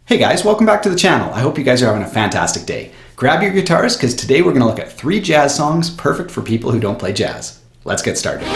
Hey guys, welcome back to the channel. I hope you guys are having a fantastic day. Grab your guitars because today we're going to look at 3 jazz songs perfect for people who don't play jazz. Let's get started.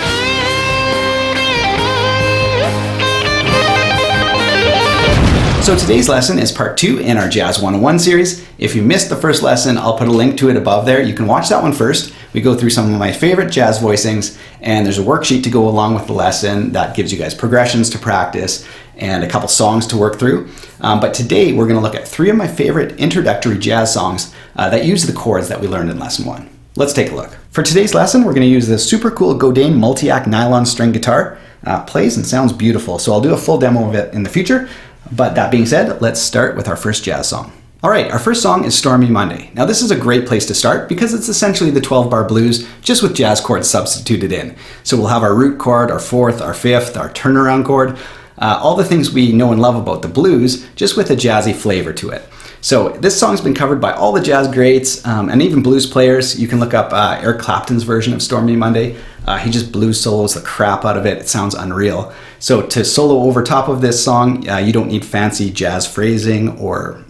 So today's lesson is part 2 in our Jazz 101 series. If you missed the first lesson, I'll put a link to it above there. You can watch that one first. We go through some of my favorite jazz voicings, and there's a worksheet to go along with the lesson that gives you guys progressions to practice and a couple songs to work through. But today we're going to look at 3 of my favorite introductory jazz songs that use the chords that we learned in lesson 1. Let's take a look. For today's lesson, we're going to use this super cool Godin multi-act nylon string guitar. Plays and sounds beautiful, so I'll do a full demo of it in the future. But that being said, let's start with our first jazz song. All right, our first song is Stormy Monday. Now this is a great place to start because it's essentially the 12-bar blues, just with jazz chords substituted in. So we'll have our root chord, our 4th, our 5th, our turnaround chord, all the things we know and love about the blues, just with a jazzy flavor to it. So this song's been covered by all the jazz greats and even blues players. You can look up Eric Clapton's version of Stormy Monday. He just blues solos the crap out of it. It sounds unreal. So to solo over top of this song, you don't need fancy jazz phrasing or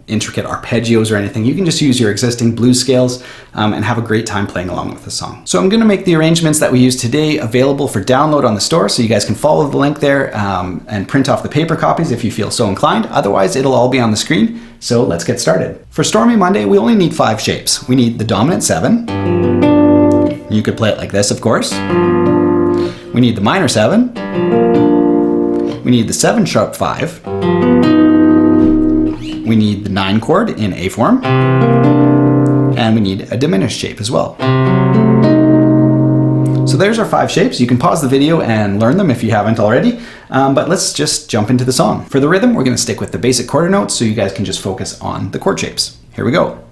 intricate arpeggios or anything. You can just use your existing blues scales and have a great time playing along with the song. So I'm going to make the arrangements that we use today available for download on the store, so you guys can follow the link there and print off the paper copies if you feel so inclined. Otherwise, it'll all be on the screen. So let's get started. For Stormy Monday, we only need 5 shapes. We need the dominant 7. You could play it like this, of course. We need the minor 7. We need the 7 sharp 5. We need the 9 chord in A form. And we need a diminished shape as well. So there's our 5 shapes. You can pause the video and learn them if you haven't already. But let's just jump into the song. For the rhythm, we're going to stick with the basic quarter notes so you guys can just focus on the chord shapes. Here we go.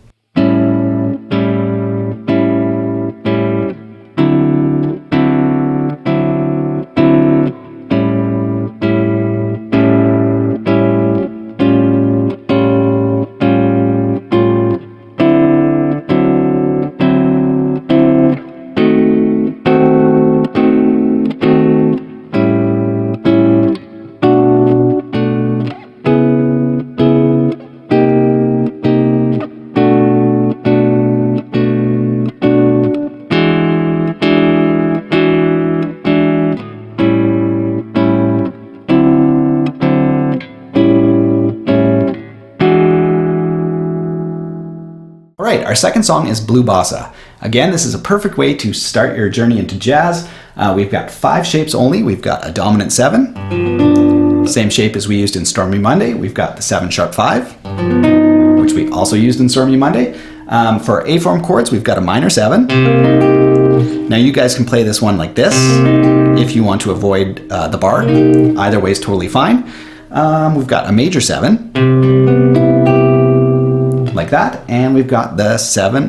All right, our second song is Blue Bossa. Again, this is a perfect way to start your journey into jazz. We've got 5 shapes only. We've got a dominant 7, same shape as we used in Stormy Monday. We've got the 7 sharp 5, which we also used in Stormy Monday. For our A form chords, we've got a minor 7. Now you guys can play this one like this if you want to avoid the bar. Either way is totally fine. We've got a major 7. Like that, and we've got the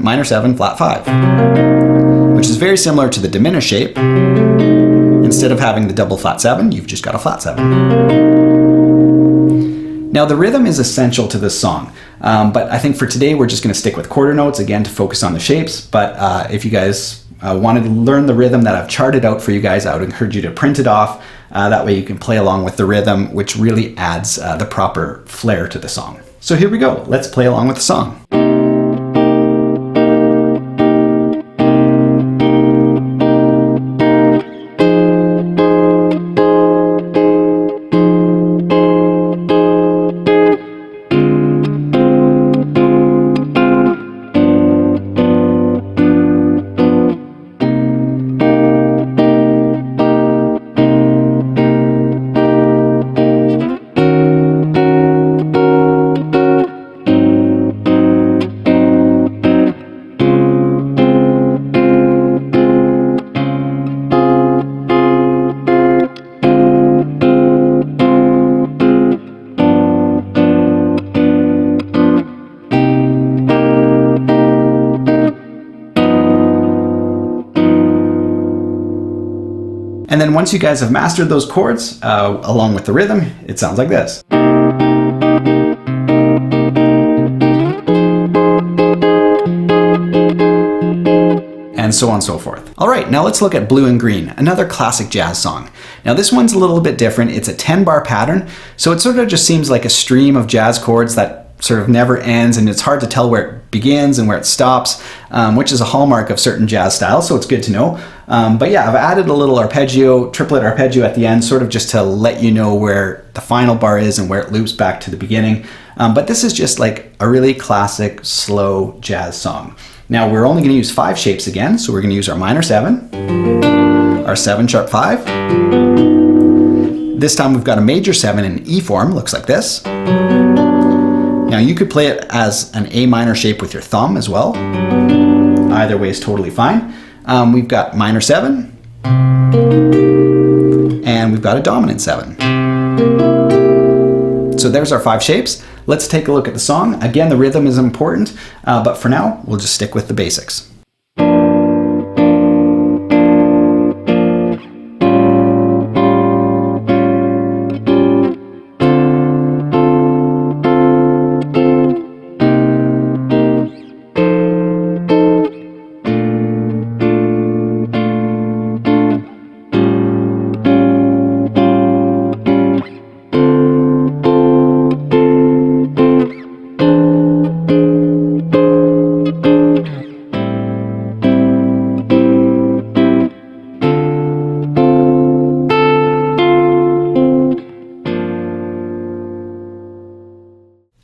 minor 7 flat 5, which is very similar to the diminished shape. Instead of having the double flat 7, you've just got a flat 7. Now the rhythm is essential to this song, but I think for today we're just going to stick with quarter notes again to focus on the shapes. But if you guys wanted to learn the rhythm that I've charted out for you guys, I would encourage you to print it off. That way you can play along with the rhythm, which really adds the proper flair to the song. So here we go. Let's play along with the song. And then once you guys have mastered those chords, along with the rhythm, it sounds like this. And so on and so forth. All right, now let's look at Blue and Green, another classic jazz song. Now this one's a little bit different. It's a 10-bar pattern, so it sort of just seems like a stream of jazz chords that sort of never ends, and it's hard to tell where it begins and where it stops, which is a hallmark of certain jazz styles, so it's good to know. But yeah, I've added a little arpeggio, triplet arpeggio at the end, sort of just to let you know where the final bar is and where it loops back to the beginning. But this is just like a really classic, slow jazz song. Now we're only going to use 5 shapes again, so we're going to use our minor 7, our 7 sharp 5. This time we've got a major 7 in E form, looks like this. Now you could play it as an A minor shape with your thumb as well. Either way is totally fine. We've got minor 7, and we've got a dominant 7. So there's our 5 shapes. Let's take a look at the song. Again, the rhythm is important, but for now, we'll just stick with the basics.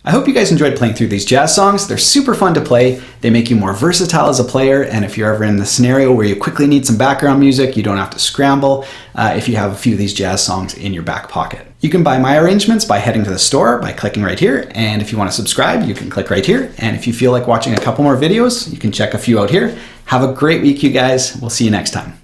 I hope you guys enjoyed playing through these jazz songs. They're super fun to play. They make you more versatile as a player, and if you're ever in the scenario where you quickly need some background music, you don't have to scramble if you have a few of these jazz songs in your back pocket. You can buy my arrangements by heading to the store by clicking right here, and if you want to subscribe, you can click right here, and if you feel like watching a couple more videos, you can check a few out here. Have a great week, you guys. We'll see you next time.